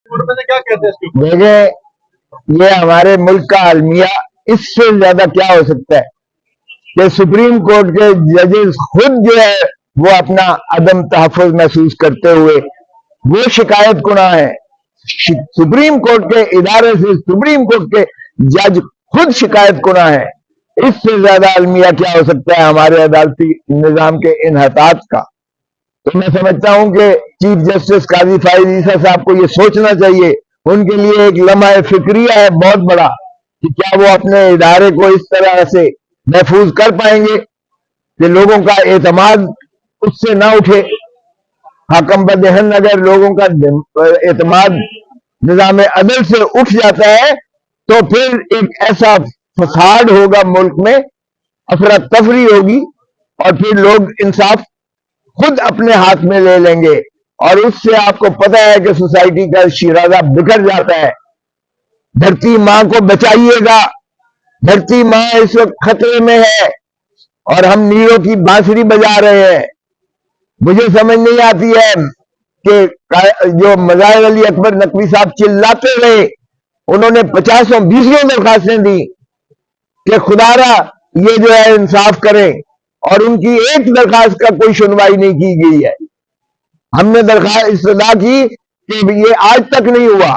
دیکھیں، یہ ہمارے ملک کا المیہ اس سے زیادہ کیا ہو سکتا ہے کہ سپریم کورٹ کے ججز خود جو ہے وہ اپنا عدم تحفظ محسوس کرتے ہوئے وہ شکایت کناں ہیں. سپریم کورٹ کے ادارے سے سپریم کورٹ کے جج خود شکایت کناں ہیں. اس سے زیادہ المیہ کیا ہو سکتا ہے ہمارے عدالتی نظام کے انحطاط کا؟ تو میں سمجھتا ہوں کہ چیف جسٹس قاضی فائز عیسیٰ صاحب کو یہ سوچنا چاہیے. ان کے لیے ایک لمحہ فکریہ ہے بہت بڑا کہ کیا وہ اپنے ادارے کو اس طرح سے محفوظ کر پائیں گے کہ لوگوں کا اعتماد اس سے نہ اٹھے. حاکم بدہن اگر لوگوں کا اعتماد نظام عدل سے اٹھ جاتا ہے تو پھر ایک ایسا فساد ہوگا ملک میں، افراتفری ہوگی، اور پھر لوگ انصاف خود اپنے ہاتھ میں لے لیں گے. اور اس سے آپ کو پتہ ہے کہ سوسائٹی کا شیرازہ بکھر جاتا ہے. دھرتی ماں کو بچائیے گا، دھرتی ماں اس وقت خطرے میں ہے اور ہم نیروں کی بانسری بجا رہے ہیں. مجھے سمجھ نہیں آتی ہے کہ جو مظاہر علی اکبر نقوی صاحب چلاتے رہے، انہوں نے 50 درخواستیں دی کہ خدا را یہ جو ہے انصاف کریں، اور ان کی ایک درخواست کا کوئی سنوائی نہیں کی گئی ہے. ہم نے درخواست استدعا کی کہ یہ آج تک نہیں ہوا.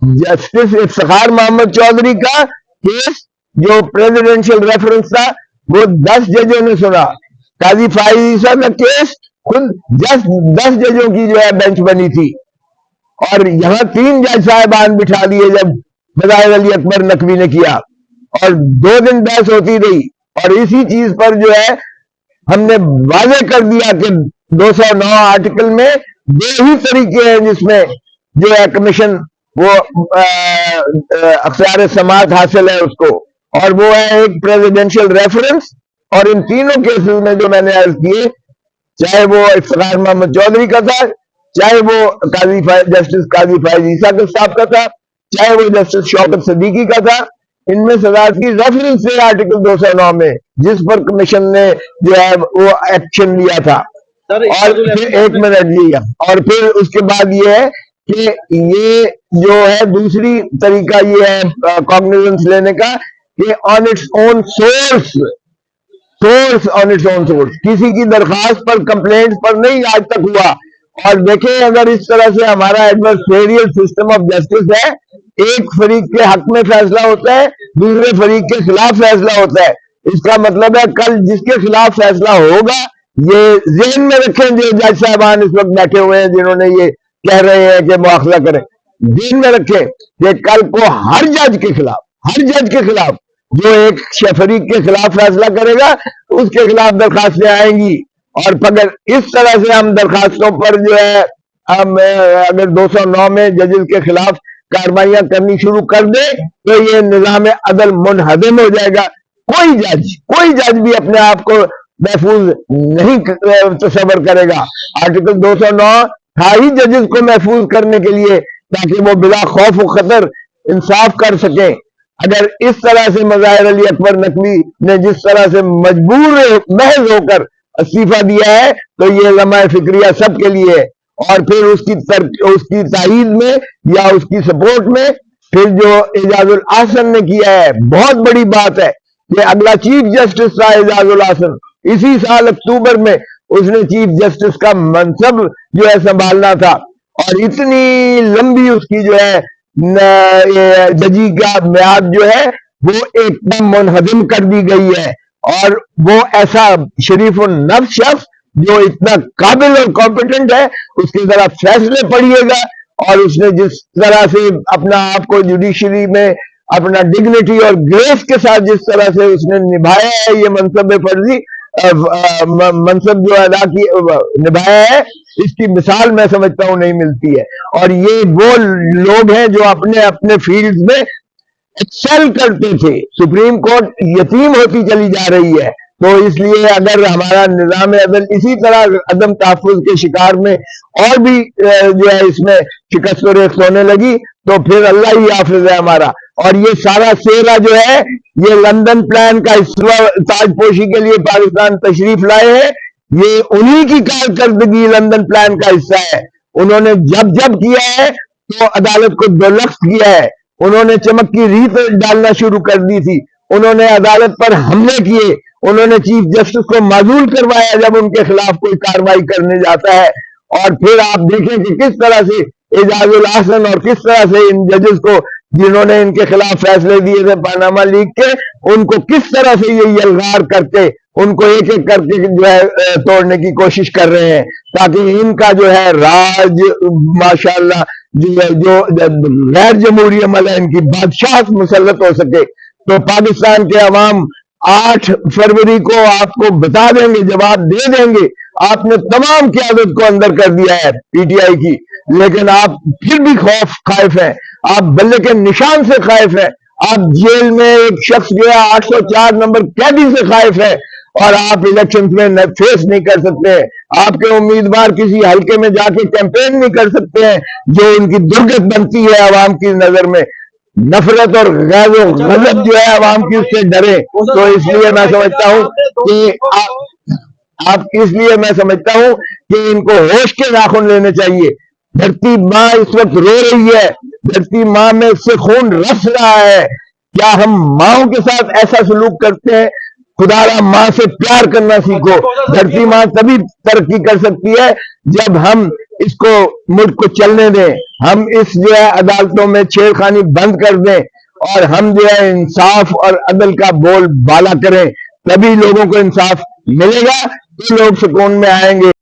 جسٹس افتخار محمد چودھری کا کیس جو پریزیڈنشل ریفرنس تھا وہ 10 ججوں نے سنا. قاضی فائز عیسیٰ کا کیس خود 10 ججوں کی جو ہے بینچ بنی تھی، اور یہاں 3 جج صاحبان بٹھا دیے جب مظاہر علی اکبر نقوی نے کیا، اور 2 دن بحث ہوتی رہی. اور اسی چیز پر جو ہے ہم نے واضح کر دیا کہ 209 آرٹیکل میں 2 ہی طریقے ہیں جس میں جو ہے کمیشن وہ اختیار سماعت حاصل ہے اس کو، اور وہ ہے ایک پریزیڈنشل ریفرنس. اور ان تینوں کیسز میں جو میں نے عرض کیے، چاہے وہ افتخار محمد چودھری کا تھا، چاہے وہ جسٹس قاضی فائز عیسیٰ صاحب کا تھا، چاہے وہ جسٹس شوکت صدیقی کا تھا، ان میں صدارتی ریفرنس ہے آرٹیکل 209 میں جس پر کمیشن نے جو ہے وہ ایکشن لیا تھا. اور پھر 1 منٹ لیا، اور پھر اس کے بعد یہ ہے کہ یہ جو ہے دوسری طریقہ یہ ہے کاگنیزنس لینے کا کہ on its own source on its own source, کسی کی درخواست پر کمپلینٹ پر نہیں آج تک ہوا. اور دیکھیں اگر اس طرح سے ہمارا ایڈورسریل سسٹم آف جسٹس ہے، ایک فریق کے حق میں فیصلہ ہوتا ہے، دوسرے فریق کے خلاف فیصلہ ہوتا ہے. اس کا مطلب ہے کل جس کے خلاف فیصلہ ہوگا، یہ ذہن میں رکھیں جو جج صاحبان اس وقت بیٹھے ہوئے ہیں جنہوں نے یہ کہہ رہے ہیں کہ مواخذہ کریں، ذہن میں رکھیں کہ کل کو ہر جج کے خلاف جو ایک فریق کے خلاف فیصلہ کرے گا اس کے خلاف درخواستیں آئیں گی. اور اگر اس طرح سے ہم درخواستوں پر جو ہے ہم اگر 209 میں ججز کے خلاف کارروائیاں کرنی شروع کر دیں تو یہ نظام عدل منہدم ہو جائے گا. کوئی جج بھی اپنے آپ کو محفوظ نہیں تصور کرے گا. آرٹیکل 209 تھا ہی ججز کو محفوظ کرنے کے لیے تاکہ وہ بلا خوف و خطر انصاف کر سکیں. اگر اس طرح سے مظاہر علی اکبر نقوی نے جس طرح سے مجبور محض ہو کر استعفیٰ دیا ہے تو یہ لمحہ فکریہ سب کے لیے ہے. اور پھر اس کی تائید میں یا اس کی سپورٹ میں پھر جو اعجاز الاحسن نے کیا ہے، بہت بڑی بات ہے کہ اگلا چیف جسٹس تھا اعجاز الاحسن، اسی سال اکتوبر میں اس نے چیف جسٹس کا منصب جو ہے سنبھالنا تھا، اور اتنی لمبی اس کی جو ہے ججی کا میعاد جو ہے وہ ایک دم منہدم کر دی گئی ہے. اور وہ ایسا شریف النفس شخص جو اتنا قابل اور کمپیٹنٹ ہے، اس کی طرح فیصلے پڑھیے گا، اور اس نے جس طرح سے اپنا آپ کو جوڈیشری میں اپنا ڈگنیٹی اور گریس کے ساتھ جس طرح سے اس نے نبھایا ہے یہ منصب فرضی منصب جو ادا کی نبھایا ہے، اس کی مثال میں سمجھتا ہوں نہیں ملتی ہے. اور یہ وہ لوگ ہیں جو اپنے اپنے فیلڈز میں ایکسل کرتے تھے. سپریم کورٹ یتیم ہوتی چلی جا رہی ہے. تو اس لیے اگر ہمارا نظام عدل اسی طرح عدم تحفظ کے شکار میں اور بھی جو ہے اس میں شکست و ریخت ہونے لگی تو پھر اللہ ہی حافظ ہے ہمارا. اور یہ سارا سیرا جو ہے یہ لندن پلان کا تاج پوشی کے لیے پاکستان تشریف لائے ہیں، یہ انہی کی کارکردگی لندن پلان کا حصہ ہے. انہوں نے جب کیا ہے تو عدالت کو دولخت کیا ہے، انہوں نے چمک کی ریت ڈالنا شروع کر دی تھی، انہوں نے عدالت پر حملے کیے، انہوں نے چیف جسٹس کو معزول کروایا جب ان کے خلاف کوئی کارروائی کرنے جاتا ہے۔ اور پھر آپ دیکھیں کہ کس طرح سے اعجاز الاحسن اور کس طرح سے ان ججز کو جنہوں نے ان کے خلاف فیصلے دیے تھے پاناما لیک کے، ان کو کس طرح سے یہ یلغار کرتے ان کو ایک ایک کر کے جو ہے توڑنے کی کوشش کر رہے ہیں، تاکہ ان کا جو ہے راج ماشاءاللہ جو غیر جمہوری عمل ہے ان کی بادشاہت مسلط ہو سکے۔ تو پاکستان کے عوام 8 فروری کو آپ کو بتا دیں گے، جواب دے دیں گے۔ آپ نے تمام قیادت کو اندر کر دیا ہے پی ٹی آئی کی، لیکن آپ پھر بھی خائف ہیں، آپ بلے کے نشان سے خائف ہیں، آپ جیل میں ایک شخص جو ہے 804 نمبر قیدی سے خائف ہے، اور آپ الیکشن میں فیس نہیں کر سکتے ہیں۔ آپ کے امیدوار کسی حلقے میں جا کے کیمپین نہیں کر سکتے ہیں، جو ان کی درگت بنتی ہے عوام کی نظر میں۔ نفرت اور غیر و غضب جو ہے عوام کی اس سے ڈرے۔ تو اس لیے میں سمجھتا ہوں کہ اس لیے میں سمجھتا ہوں کہ ان کو ہوش کے ناخن لینے چاہیے۔ دھرتی ماں اس وقت رو رہی ہے، دھرتی ماں میں اس سے خون رس رہا ہے۔ کیا ہم ماؤں کے ساتھ ایسا سلوک کرتے ہیں؟ خدا را ماں سے پیار کرنا سیکھو۔ دھرتی ماں تبھی ترقی کر سکتی ہے جب ہم اس کو ملک کو چلنے دیں، ہم اس جو ہے عدالتوں میں چھیڑ خانی بند کر دیں، اور ہم جو ہے انصاف اور عدل کا بول بالا کریں، تبھی لوگوں کو انصاف ملے گا، تو لوگ سکون میں آئیں گے۔